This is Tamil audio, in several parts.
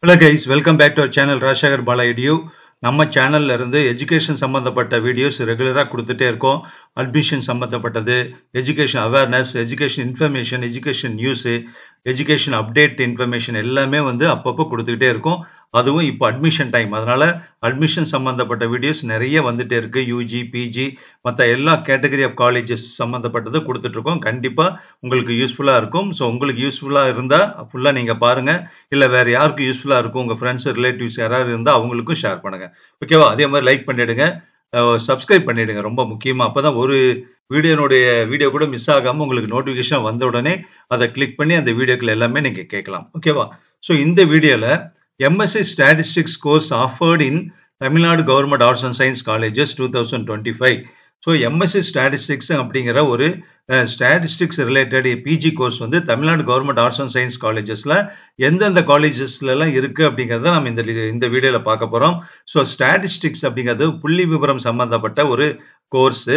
Hello guys, welcome back to our channel Rajshekhar Bala Edu. நம்ம சேனல்ல இருந்து எஜுகேஷன் சம்பந்தப்பட்ட வீடியோஸ் ரெகுலரா கொடுத்துட்டே இருக்கோம். அட்மிஷன் சம்பந்தப்பட்டது, education awareness, education information, education news, education update information எல்லாமே அப்பப்போ கொடுத்துக்கிட்டே இருக்கும். அதுவும் இப்போ அட்மிஷன் டைம், அதனால அட்மிஷன் சம்பந்தப்பட்ட வீடியோஸ் நிறைய வந்துட்டே இருக்கு. யூஜி, பிஜி, மற்ற எல்லா கேட்டகரி ஆஃப் காலேஜஸ் சம்பந்தப்பட்டது கொடுத்துட்டு இருக்கோம். கண்டிப்பா உங்களுக்கு யூஸ்ஃபுல்லா இருக்கும். ஸோ உங்களுக்கு யூஸ்ஃபுல்லா இருந்தா ஃபுல்லா நீங்க பாருங்க. இல்ல வேற யாருக்கு யூஸ்ஃபுல்லா இருக்கும், உங்க ஃப்ரெண்ட்ஸ் ரிலேட்டிவ்ஸ் யாராவது இருந்தா அவங்களுக்கும் ஷேர் பண்ணுங்க. ஓகேவா? அதே மாதிரி லைக் பண்ணிடுங்க, சப்ஸ்கிரைப் பண்ணிடுங்க. ரொம்ப முக்கியமா அப்பதான் ஒரு வீடியோ கூட மிஸ் ஆகாம உங்களுக்கு நோட்டிபிகேஷன் வந்த உடனே அதை கிளிக் பண்ணி அந்த வீடியோக்கள் எல்லாமே நீங்க கேட்கலாம். ஓகேவா? ஸோ இந்த வீடியோல M Sc statistics course offered in Tamil Nadu government arts and science colleges 2025. So M Sc statistics அப்படிங்கிற ஒரு statistics related P G course Tamil Nadu government arts and science காலேஜஸ்ல எந்தெந்த காலேஜஸ்ல எல்லாம் இருக்கு அப்படிங்கறத நம்ம இந்த வீடியோல பார்க்க போறோம். ஸோ ஸ்டாட்டிஸ்டிக்ஸ் அப்படிங்கிறது புள்ளி விவரம் சம்பந்தப்பட்ட ஒரு கோர்ஸ்.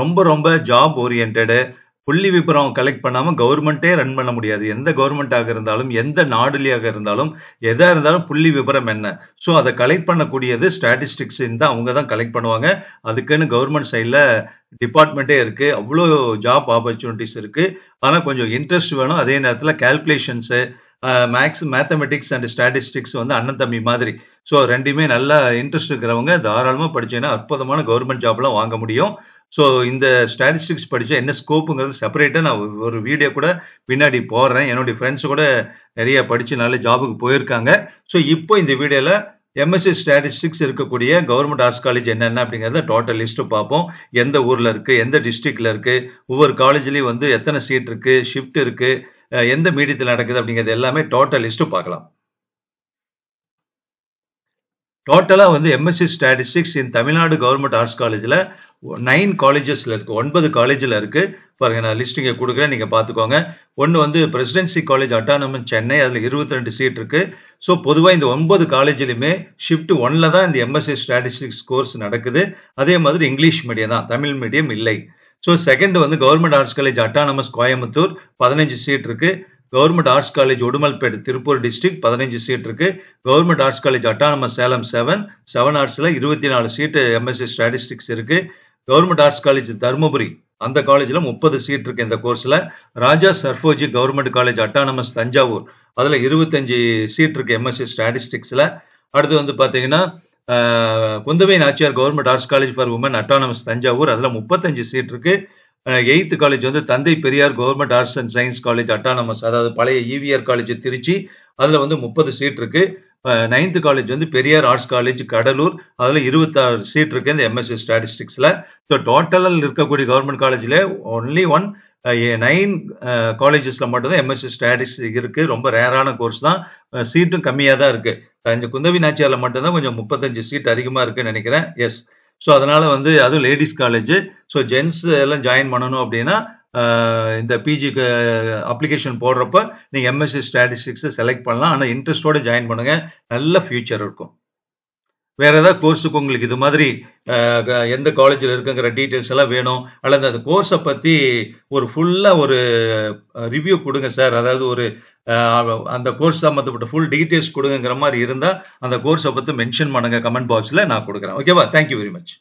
ரொம்ப ரொம்ப ஜாப் ஓரியன்டு. புள்ளி விபரம் கலெக்ட் பண்ணாம கவர்மெண்டே ரன் பண்ண முடியாது. எந்த கவர்மெண்டாக இருந்தாலும், எந்த நாடுலியாக இருந்தாலும், எதா இருந்தாலும் புள்ளி விபரம் என்ன, ஸோ அதை கலெக்ட் பண்ணக்கூடியது ஸ்டாட்டிஸ்டிக்ஸ் தான். அவங்க தான் கலெக்ட் பண்ணுவாங்க. அதுக்குன்னு கவர்மெண்ட் சைட்ல டிபார்ட்மெண்ட்டே இருக்கு. அவ்வளோ ஜாப் ஆப்பர்ச்சுனிட்டிஸ் இருக்கு. ஆனா கொஞ்சம் இன்ட்ரெஸ்ட் வேணும். அதே நேரத்தில் கால்குலேஷன்ஸ், மேத்தமெட்டிக்ஸ் அண்ட் ஸ்டாட்டிஸ்டிக்ஸ் அண்ணன் தம்பி மாதிரி. ஸோ ரெண்டுமே நல்லா இன்ட்ரெஸ்ட் இருக்கிறவங்க தாராளமா படிச்சீங்கன்னா அற்புதமான கவர்மெண்ட் ஜாப்லாம் வாங்க முடியும். ஸோ இந்த ஸ்டாட்டிஸ்டிக்ஸ் படிச்சா என்ன ஸ்கோப்புங்கிறது செப்பரேட்டா நான் ஒரு வீடியோ கூட பின்னாடி போடுறேன். என்னுடைய ஃப்ரெண்ட்ஸ் கூட நிறைய படிச்சு நல்ல ஜாபுக்கு போயிருக்காங்க. ஸோ இப்போ இந்த வீடியோல எம்எஸ்சி ஸ்டாட்டிஸ்டிக்ஸ் இருக்கக்கூடிய கவர்மெண்ட் ஆர்ட்ஸ் காலேஜ் என்னென்ன அப்படிங்கறத டோட்டல் லிஸ்ட் பார்ப்போம். எந்த ஊர்ல இருக்கு, எந்த டிஸ்ட்ரிக்ட்ல இருக்கு, ஒவ்வொரு காலேஜ்லயும் எத்தனை சீட் இருக்கு, ஷிஃப்ட் இருக்கு, எந்த மீடியத்தில் நடக்குது அப்படிங்கிறது எல்லாமே டோட்டல் லிஸ்ட் பார்க்கலாம். டோட்டலா எம்எஸ்சி ஸ்டாட்டிஸ்டிக்ஸ் இன் தமிழ்நாடு கவர்மெண்ட் ஆர்ட்ஸ் காலேஜ்ல 9 காலேஜஸ்ல இருக்கு. 9 காலேஜ்ல இருக்கு. பாருங்க, நான் லிஸ்டிங்க கொடுக்குறேன், நீங்க பாத்துக்கோங்க. ஒன்னு பிரசிடென்சி காலேஜ் அட்டானமஸ் சென்னை, அதுல 22 சீட் இருக்கு. ஸோ பொதுவா இந்த 9 காலேஜிலுமே ஷிஃப்ட் 1ல தான் இந்த எம்எஸ்சி ஸ்டாட்டிஸ்டிக்ஸ் கோர்ஸ் நடக்குது. அதே மாதிரி இங்கிலீஷ் மீடியம் தான், தமிழ் மீடியம் இல்லை. So second government arts college autonomous Coimbatore 15 seat இருக்கு. Government arts college Udumalpet Tiruppur district 15 seat இருக்கு. Government arts college autonomous Salem 7 ஆர்ட்ஸ்ல 24 சீட் எம்எஸ்சி ஸ்டாட்டிஸ்டிக்ஸ் இருக்கு. கவர்மெண்ட் ஆர்ட்ஸ் காலேஜ் தருமபுரி, அந்த காலேஜ்ல 30 சீட் இருக்கு இந்த கோர்ஸ்ல. Raja Serfoji government college autonomous Thanjavur, அதுல 25 சீட் இருக்கு எம்எஸ்சி ஸ்டாட்டிஸ்டிக்ஸ்ல. அடுத்து பாத்தீங்கன்னா Kundavai Nachiyar government arts college for woman autonomous Thanjavur, அதுல 35 சீட் இருக்கு. 8th காலேஜ் தந்தை Periyar government arts and science college autonomous, அதாவது பழைய இவிஆர் காலேஜ் திருச்சி, அதுல 30 சீட் இருக்கு. 9th college Periyar arts college Cuddalore, அதுல 26 சீட் இருக்கு இந்த எம்எஸ்சி ஸ்டாட்டிஸ்டிக்ஸ்ல. ஸோ டோட்டலில் இருக்கக்கூடிய கவர்மெண்ட் காலேஜ்ல ஒன்லி 9 காலேஜஸ்ல மட்டும்தான் எம்எஸ்சி ஸ்டாட்டிஸ்டிக்ஸ் இருக்கு. ரொம்ப ரேரான கோர்ஸ் தான், சீட்டும் கம்மியா தான் இருக்கு. இந்த குந்தவி நாச்சியார்ல மட்டும்தான் கொஞ்சம் 35 சீட் அதிகமா இருக்குன்னு நினைக்கிறேன். எஸ். ஸோ அதனால அதுவும் லேடிஸ் காலேஜ். ஸோ ஜென்ஸ் எல்லாம் ஜாயின் பண்ணணும் அப்படின்னா இந்த பிஜிக்கு அப்ளிகேஷன் போடுறப்ப நீங்க எம்எஸ்சி ஸ்டாட்டிஸ்டிக்ஸ் செலக்ட் பண்ணலாம். ஆனா இன்ட்ரெஸ்டோட ஜாயின் பண்ணுங்க, நல்ல ஃபியூச்சர் இருக்கும். வேற ஏதாவது கோர்ஸுக்கு உங்களுக்கு இது மாதிரி எந்த காலேஜில் இருக்குங்கிற டீட்டெயில்ஸ் எல்லாம் வேணும், அல்லது அந்த கோர்ஸை பத்தி ஃபுல்லா ஒரு ரிவ்யூ கொடுங்க சார், அதாவது அந்த கோர்ஸ் சம்பந்தப்பட்ட ஃபுல் டீட்டெயில்ஸ் கொடுங்கிற மாதிரி இருந்தா அந்த கோர்ஸை பத்தி மென்ஷன் பண்ணுங்க கமெண்ட் பாக்ஸ்ல, நான் கொடுக்குறேன். ஓகேவா? Thank you very much.